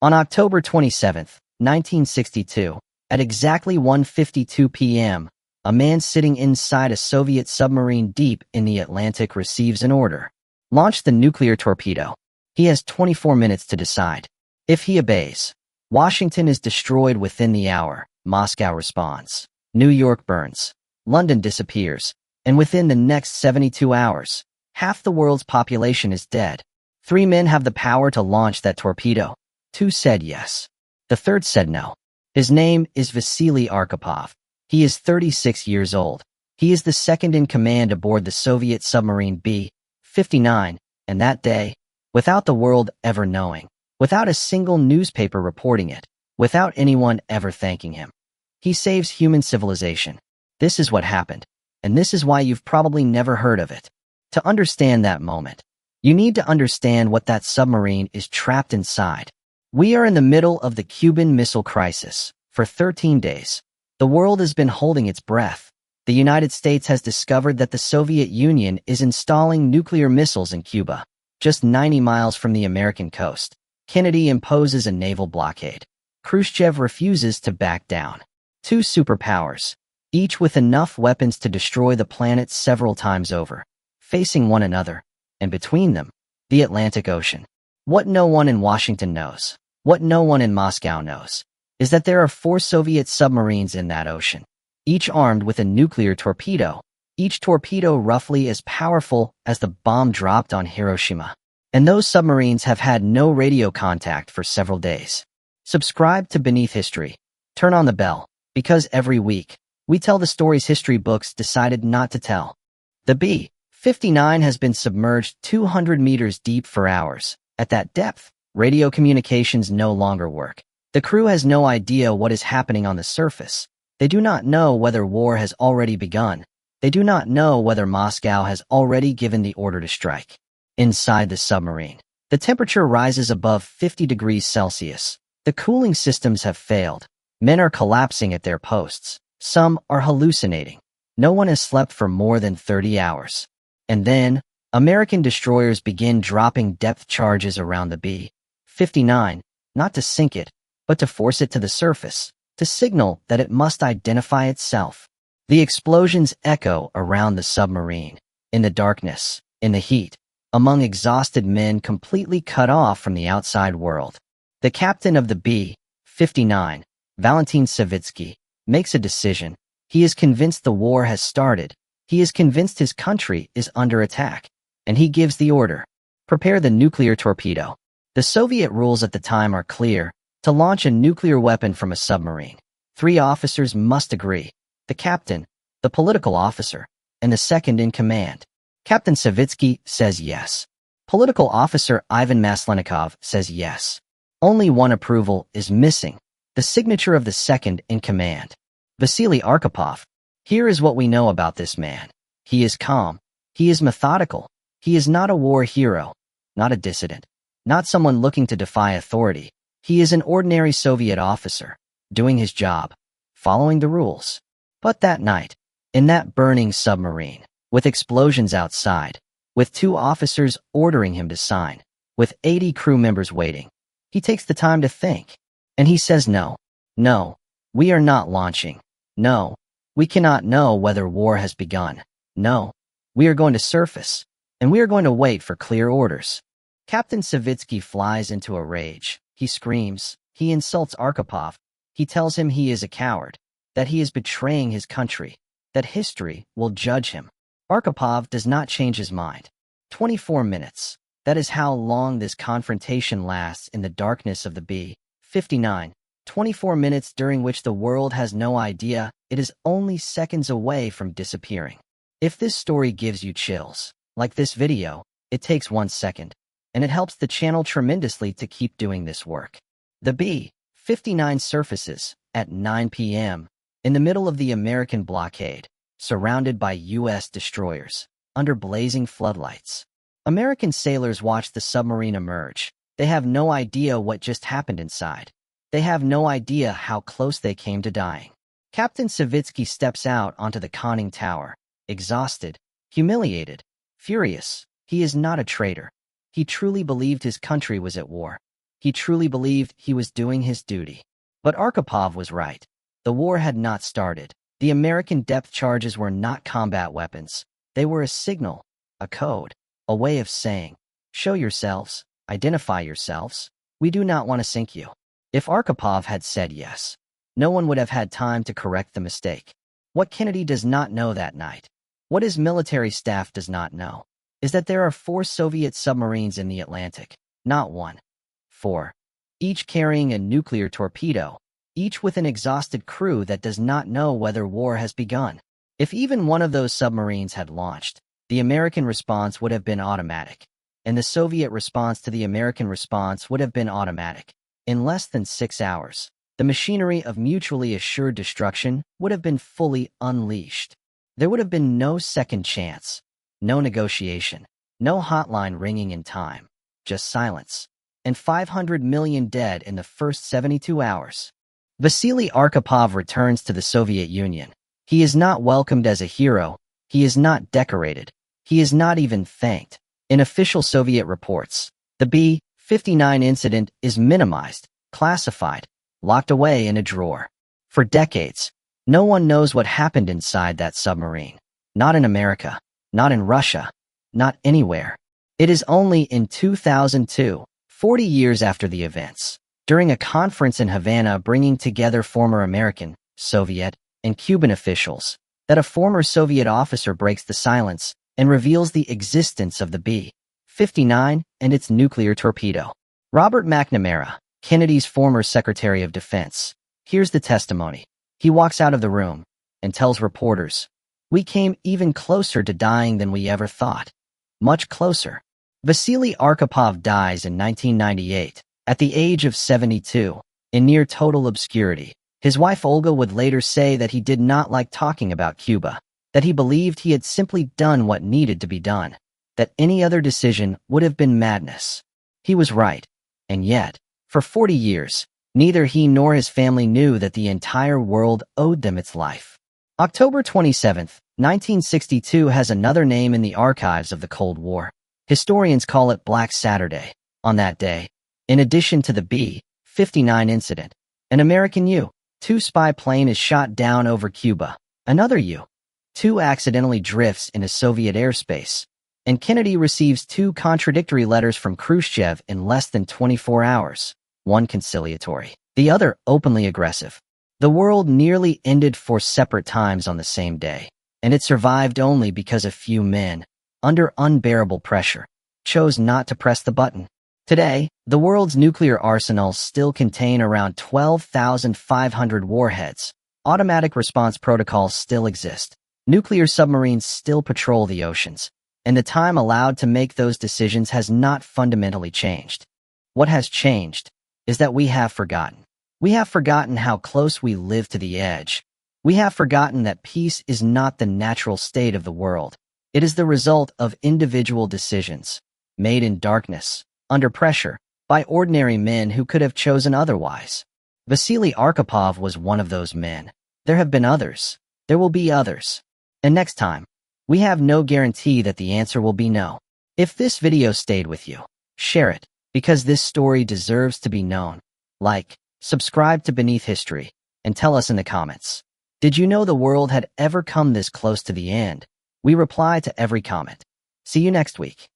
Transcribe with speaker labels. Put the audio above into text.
Speaker 1: On October 27, 1962, at exactly 1:52 p.m., a man sitting inside a Soviet submarine deep in the Atlantic receives an order. Launch the nuclear torpedo. He has 24 minutes to decide. If he obeys, Washington is destroyed within the hour. Moscow responds. New York burns. London disappears. And within the next 72 hours, half the world's population is dead. 3 men have the power to launch that torpedo. 2 said yes. The third said no. His name is Vasily Arkhipov. He is 36 years old. He is the second in command aboard the Soviet submarine B-59, and that day, without the world ever knowing, without a single newspaper reporting it, without anyone ever thanking him, he saves human civilization. This is what happened, and this is why you've probably never heard of it. To understand that moment, you need to understand what that submarine is trapped inside. We are in the middle of the Cuban Missile Crisis. For 13 days, the world has been holding its breath. The United States has discovered that the Soviet Union is installing nuclear missiles in Cuba, just 90 miles from the American coast. Kennedy imposes a naval blockade. Khrushchev refuses to back down. 2 superpowers, each with enough weapons to destroy the planet several times over, facing one another, and between them, the Atlantic Ocean. What no one in Washington knows, what no one in Moscow knows, is that there are 4 Soviet submarines in that ocean, each armed with a nuclear torpedo, each torpedo roughly as powerful as the bomb dropped on Hiroshima. And those submarines have had no radio contact for several days. Subscribe to Beneath History. Turn on the bell, because every week, we tell the stories history books decided not to tell. The B-59 has been submerged 200 meters deep for hours. At that depth, radio communications no longer work. The crew has no idea what is happening on the surface. They do not know whether war has already begun. They do not know whether Moscow has already given the order to strike. Inside the submarine, the temperature rises above 50 degrees Celsius. The cooling systems have failed. Men are collapsing at their posts. Some are hallucinating. No one has slept for more than 30 hours. And then, American destroyers begin dropping depth charges around the B-59, not to sink it, but to force it to the surface, to signal that it must identify itself. The explosions echo around the submarine, in the darkness, in the heat, among exhausted men completely cut off from the outside world. The captain of the B-59, Valentin Savitsky, makes a decision. He is convinced the war has started. He is convinced his country is under attack. And he gives the order. Prepare the nuclear torpedo. The Soviet rules at the time are clear. To launch a nuclear weapon from a submarine, 3 officers must agree. The captain, the political officer, and the second in command. Captain Savitsky says yes. Political officer Ivan Maslenikov says yes. Only one approval is missing, the signature of the second in command, Vasily Arkhipov. Here is what we know about this man. He is calm. He is methodical. He is not a war hero, not a dissident, not someone looking to defy authority. He is an ordinary Soviet officer, doing his job, following the rules. But that night, in that burning submarine, with explosions outside, with 2 officers ordering him to sign, with 80 crew members waiting, he takes the time to think. And he says no. No, we are not launching. No, we cannot know whether war has begun. No, we are going to surface. And we are going to wait for clear orders. Captain Savitsky flies into a rage. He screams. He insults Arkhipov. He tells him he is a coward, that he is betraying his country, that history will judge him. Arkhipov does not change his mind. 24 minutes. That is how long this confrontation lasts in the darkness of the B-59. 24 minutes during which the world has no idea. It is only seconds away from disappearing. If this story gives you chills, like this video, it takes 1 second, and it helps the channel tremendously to keep doing this work. The B-59 surfaces at 9 p.m. in the middle of the American blockade, surrounded by U.S. destroyers, under blazing floodlights. American sailors watch the submarine emerge. They have no idea what just happened inside. They have no idea how close they came to dying. Captain Savitsky steps out onto the conning tower, exhausted, humiliated, furious. He is not a traitor. He truly believed his country was at war. He truly believed he was doing his duty. But Arkhipov was right. The war had not started. The American depth charges were not combat weapons. They were a signal, a code, a way of saying, "Show yourselves, identify yourselves. We do not want to sink you." If Arkhipov had said yes, no one would have had time to correct the mistake. What Kennedy does not know that night, what his military staff does not know, is that there are 4 Soviet submarines in the Atlantic, not 1. 4. Each carrying a nuclear torpedo, each with an exhausted crew that does not know whether war has begun. If even one of those submarines had launched, the American response would have been automatic, and the Soviet response to the American response would have been automatic. In less than 6 hours, the machinery of mutually assured destruction would have been fully unleashed. There would have been no second chance, no negotiation, no hotline ringing in time, just silence, and 500 million dead in the first 72 hours. Vasily Arkhipov returns to the Soviet Union. He is not welcomed as a hero. He is not decorated. He is not even thanked. In official Soviet reports, the B-59 incident is minimized, classified, locked away in a drawer. For decades, no one knows what happened inside that submarine. Not in America, not in Russia, not anywhere. It is only in 2002, 40 years after the events, during a conference in Havana bringing together former American, Soviet, and Cuban officials, that a former Soviet officer breaks the silence and reveals the existence of the B-59 and its nuclear torpedo. Robert McNamara, Kennedy's former Secretary of Defense, hears the testimony. He walks out of the room and tells reporters, "We came even closer to dying than we ever thought. Much closer." Vasily Arkhipov dies in 1998, at the age of 72, in near total obscurity. His wife Olga would later say that he did not like talking about Cuba, that he believed he had simply done what needed to be done, that any other decision would have been madness. He was right, and yet, for 40 years, neither he nor his family knew that the entire world owed them its life. October 27, 1962 has another name in the archives of the Cold War. Historians call it Black Saturday. On that day, in addition to the B-59 incident, an American U-2 spy plane is shot down over Cuba. Another U-2 accidentally drifts into Soviet airspace, and Kennedy receives 2 contradictory letters from Khrushchev in less than 24 hours, one conciliatory, the other openly aggressive. The world nearly ended 4 separate times on the same day, and it survived only because a few men, under unbearable pressure, chose not to press the button. Today, the world's nuclear arsenals still contain around 12,500 warheads. Automatic response protocols still exist. Nuclear submarines still patrol the oceans, and the time allowed to make those decisions has not fundamentally changed. What has changed is that we have forgotten. We have forgotten how close we live to the edge. We have forgotten that peace is not the natural state of the world. It is the result of individual decisions, made in darkness, under pressure, by ordinary men who could have chosen otherwise. Vasily Arkhipov was one of those men. There have been others. There will be others. And next time, we have no guarantee that the answer will be no. If this video stayed with you, share it, because this story deserves to be known. Like, subscribe to Beneath History, and tell us in the comments. Did you know the world had ever come this close to the end? We reply to every comment. See you next week.